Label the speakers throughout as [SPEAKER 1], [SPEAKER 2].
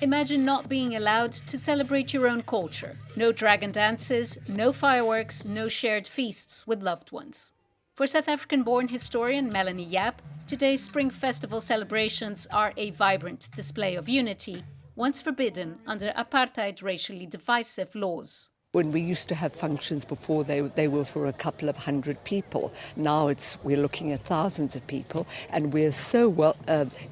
[SPEAKER 1] Imagine not being allowed to celebrate your own culture. No dragon dances, no fireworks, no shared feasts with loved ones. For South African-born historian Melanie Yap, today's Spring Festival celebrations are a vibrant display of unity, once forbidden under apartheid racially divisive laws.
[SPEAKER 2] When we used to have functions before, they were for a couple of hundred people. Now we're looking at thousands of people, and we're so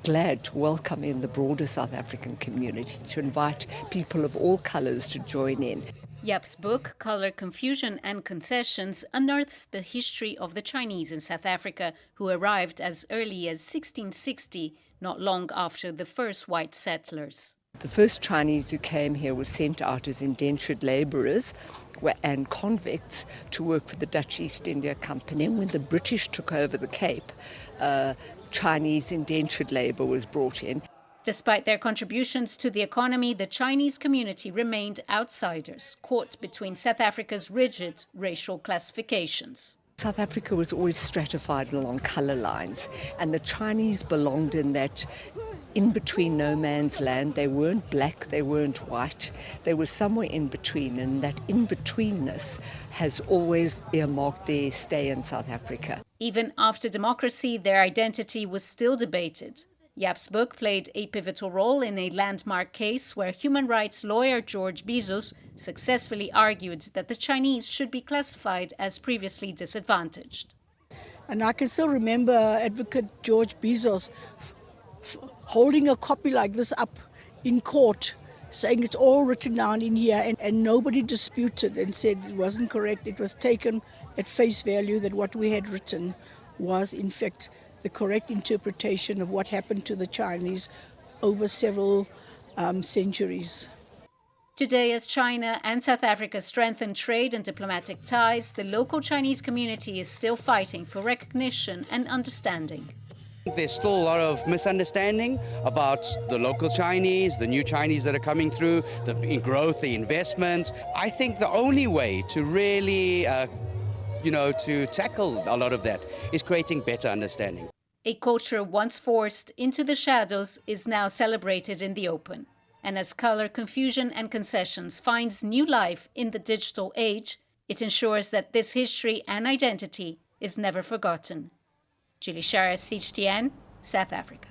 [SPEAKER 2] glad to welcome in the broader South African community, to invite people of all colours to join in.
[SPEAKER 1] Yap's book, Color, Confusion and Concessions, unearths the history of the Chinese in South Africa, who arrived as early as 1660, not long after the first white settlers.
[SPEAKER 2] The first Chinese who came here were sent out as indentured labourers and convicts to work for the Dutch East India Company. And when the British took over the Cape, Chinese indentured labour was brought in.
[SPEAKER 1] Despite their contributions to the economy, the Chinese community remained outsiders, caught between South Africa's rigid racial classifications.
[SPEAKER 2] South Africa was always stratified along colour lines, and the Chinese belonged in that in-between no man's land. They weren't black, they weren't white, they were somewhere in between, and that in-betweenness has always earmarked their stay in South Africa.
[SPEAKER 1] Even after democracy, their identity was still debated. Yap's book played a pivotal role in a landmark case where human rights lawyer George Bizos successfully argued that the Chinese should be classified as previously disadvantaged.
[SPEAKER 3] And I can still remember Advocate George Bizos holding a copy like this up in court, saying it's all written down in here, and nobody disputed and said it wasn't correct. It was taken at face value that what we had written was in fact the correct interpretation of what happened to the Chinese over several centuries.
[SPEAKER 1] Today, as China and South Africa strengthen trade and diplomatic ties, the local Chinese community is still fighting for recognition and understanding.
[SPEAKER 4] There's still a lot of misunderstanding about the local Chinese, the new Chinese that are coming through, the growth, the investment. I think the only way to really to tackle a lot of that is creating better understanding.
[SPEAKER 1] A culture once forced into the shadows is now celebrated in the open. And as Color, Confusion and Concessions finds new life in the digital age, it ensures that this history and identity is never forgotten. Julie Shara, CGTN, South Africa.